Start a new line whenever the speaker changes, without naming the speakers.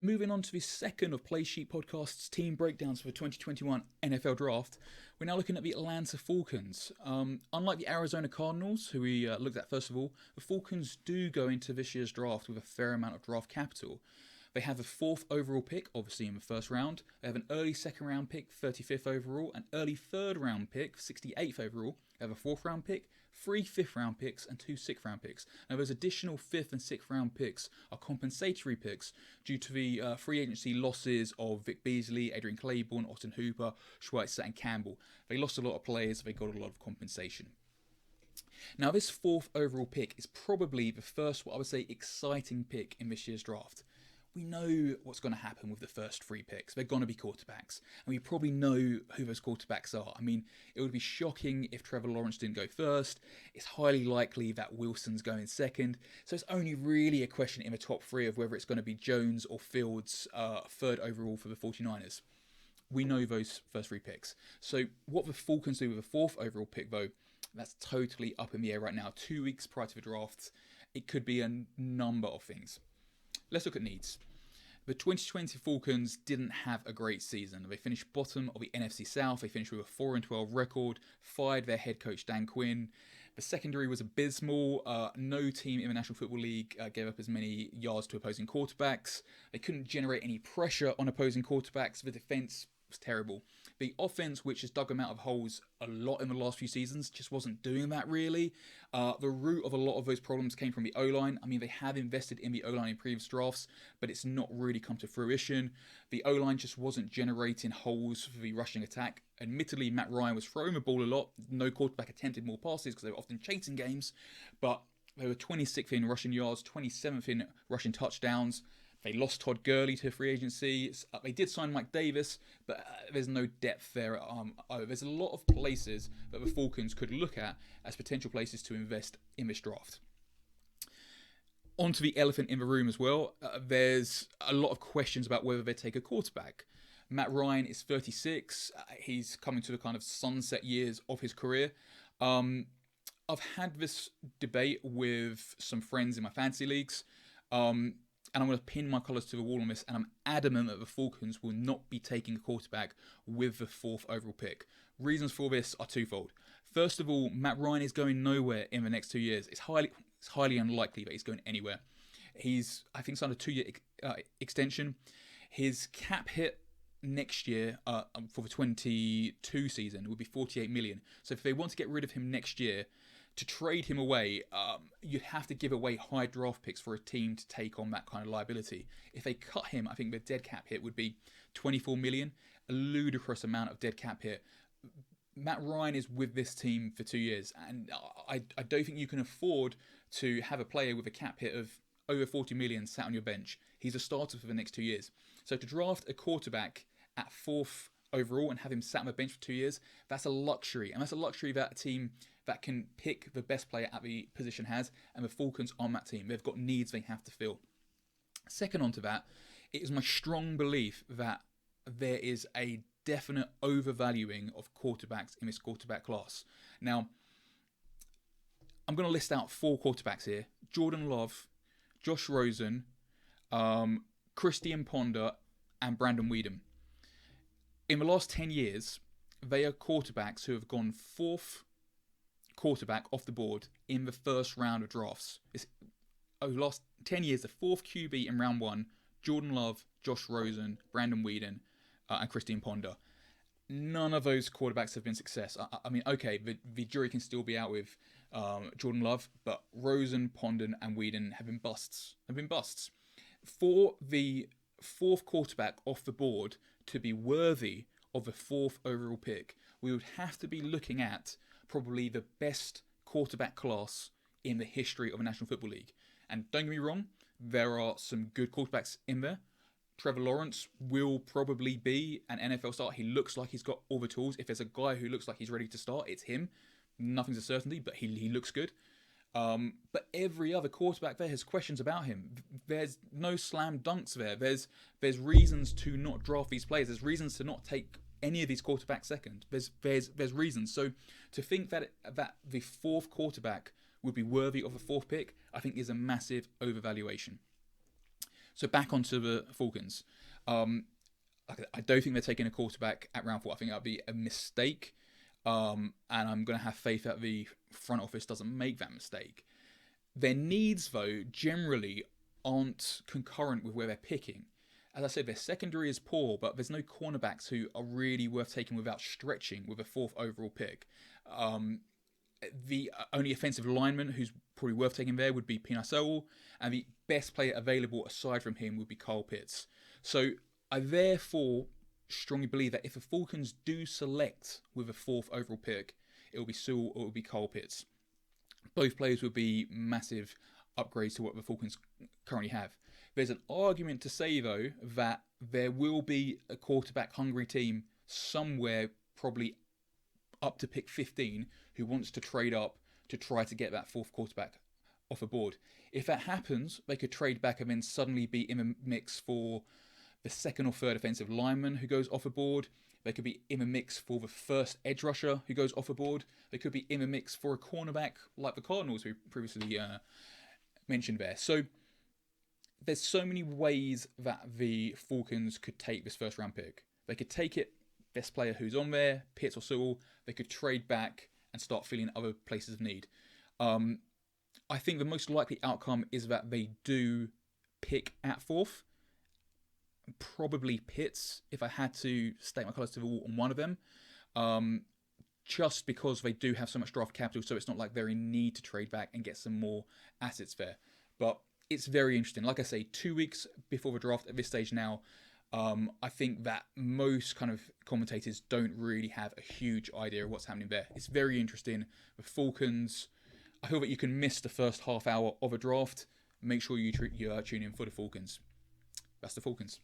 Moving on to the second of Play Sheet Podcast's team breakdowns for the 2021 NFL Draft, we're now looking at the Atlanta Falcons. Unlike the Arizona Cardinals, who we looked at first of all, the Falcons do go into this year's draft with a fair amount of draft capital. They have a fourth overall pick, obviously in the first round. They have an early second round pick, 35th overall, an early third round pick, 68th overall. They have a fourth round pick, three fifth round picks, and two sixth round picks. Now, those additional fifth and sixth round picks are compensatory picks due to the free agency losses of Vic Beasley, Adrian Claiborne, Austin Hooper, Schweitzer, and Campbell. They lost a lot of players, they got a lot of compensation. Now, this fourth overall pick is probably the first, what I would say, exciting pick in this year's draft. We know what's going to happen with the first three picks. They're going to be quarterbacks. And we probably know who those quarterbacks are. I mean, it would be shocking if Trevor Lawrence didn't go first. It's highly likely that Wilson's going second. So it's only really a question in the top three of whether it's going to be Jones or Fields third overall for the 49ers. We know those first three picks. So what the Falcons do with the fourth overall pick, though, that's totally up in the air right now. 2 weeks prior to the draft, it could be a number of things. Let's look at needs. The 2020 Falcons didn't have a great season. They finished bottom of the NFC South. They finished with a 4-12 record, fired their head coach Dan Quinn. The secondary was abysmal. No team in the National Football League gave up as many yards to opposing quarterbacks. They couldn't generate any pressure on opposing quarterbacks. The defense was terrible. The offense, which has dug them out of holes a lot in the last few seasons, just wasn't doing that really. The root of a lot of those problems came from the O-line. I mean, they have invested in the O-line in previous drafts, but it's not really come to fruition. The O-line just wasn't generating holes for the rushing attack. Admittedly, Matt Ryan was throwing the ball a lot. No quarterback attempted more passes because they were often chasing games, but they were 26th in rushing yards, 27th in rushing touchdowns. They lost Todd Gurley to free agency. They did sign Mike Davis, but there's no depth there. There's a lot of places that the Falcons could look at as potential places to invest in this draft. Onto the elephant in the room as well. There's a lot of questions about whether they take a quarterback. Matt Ryan is 36. He's coming to the kind of sunset years of his career. I've had this debate with some friends in my fantasy leagues. And I'm going to pin my colours to the wall on this, and I'm adamant that the Falcons will not be taking a quarterback with the fourth overall pick. Reasons for this are twofold. First of all, Matt Ryan is going nowhere in the next 2 years. It's highly unlikely that he's going anywhere. He's, I think, signed a 2-year extension. His cap hit next year for the 22 season would be $48 million. So if they want to get rid of him next year, to trade him away, you'd have to give away high draft picks for a team to take on that kind of liability. If they cut him, I think the dead cap hit would be $24 million, a ludicrous amount of dead cap hit. Matt Ryan is with this team for 2 years, and I don't think you can afford to have a player with a cap hit of over $40 million sat on your bench. He's a starter for the next 2 years. So to draft a quarterback at fourth overall and have him sat on the bench for 2 years, that's a luxury. And that's a luxury that a team that can pick the best player at the position has, and the Falcons on that team. They've got needs they have to fill. Second onto that, it is my strong belief that there is a definite overvaluing of quarterbacks in this quarterback class. Now, I'm going to list out 4 quarterbacks here. Jordan Love, Josh Rosen, Christian Ponder, and Brandon Weeden. In the last 10 years, they are quarterbacks who have gone fourth quarterback off the board in the first round of drafts. Over the last 10 years, the fourth QB in round 1, Jordan Love, Josh Rosen, Brandon Weeden, and Christian Ponder. None of those quarterbacks have been success. I mean, okay, the jury can still be out with Jordan Love, but Rosen, Ponder, and Weeden have been busts. For the fourth quarterback off the board to be worthy of the fourth overall pick, we would have to be looking at probably the best quarterback class in the history of the National Football League. And don't get me wrong, there are some good quarterbacks in there. Trevor Lawrence will probably be an NFL start. He looks like he's got all the tools. If there's a guy who looks like he's ready to start, it's him. Nothing's a certainty, but he looks good. But every other quarterback there has questions about him. There's no slam dunks there. There's reasons to not draft these players. There's reasons to not take any of these quarterbacks second. There's reasons. So to think that the fourth quarterback would be worthy of a fourth pick, I think is a massive overvaluation. So back onto the Falcons. I don't think they're taking a quarterback at round 4. I think that'd be a mistake. And I'm going to have faith that the front office doesn't make that mistake. Their needs, though, generally aren't concurrent with where they're picking. As I said, their secondary is poor, but there's no cornerbacks who are really worth taking without stretching with a 4th overall pick. The only offensive lineman who's probably worth taking there would be Pina Sewell, and the best player available aside from him would be Kyle Pitts. So I therefore strongly believe that if the Falcons do select with a 4th overall pick, it will be Sewell or it will be Kyle Pitts. Both players would be massive upgrades to what the Falcons currently have. There's an argument to say, though, that there will be a quarterback-hungry team somewhere, probably up to pick 15, who wants to trade up to try to get that 4th quarterback off the board. If that happens, they could trade back and then suddenly be in the mix for the 2nd or 3rd offensive lineman who goes off the board. They could be in the mix for the 1st edge rusher who goes off the board. They could be in the mix for a cornerback like the Cardinals we previously mentioned there. So there's so many ways that the Falcons could take this 1st round pick. They could take it, best player who's on there, Pitts or Sewell. They could trade back and start filling other places of need. I think the most likely outcome is that they do pick at 4th. Probably Pitts, if I had to stake my colours to the wall on one of them. Just because they do have so much draft capital, so it's not like they're in need to trade back and get some more assets there. But it's very interesting. Like I say, 2 weeks before the draft at this stage now, I think that most kind of commentators don't really have a huge idea of what's happening there. It's very interesting. The Falcons, I feel that you can miss the first half hour of a draft. Make sure you tune in for the Falcons. That's the Falcons.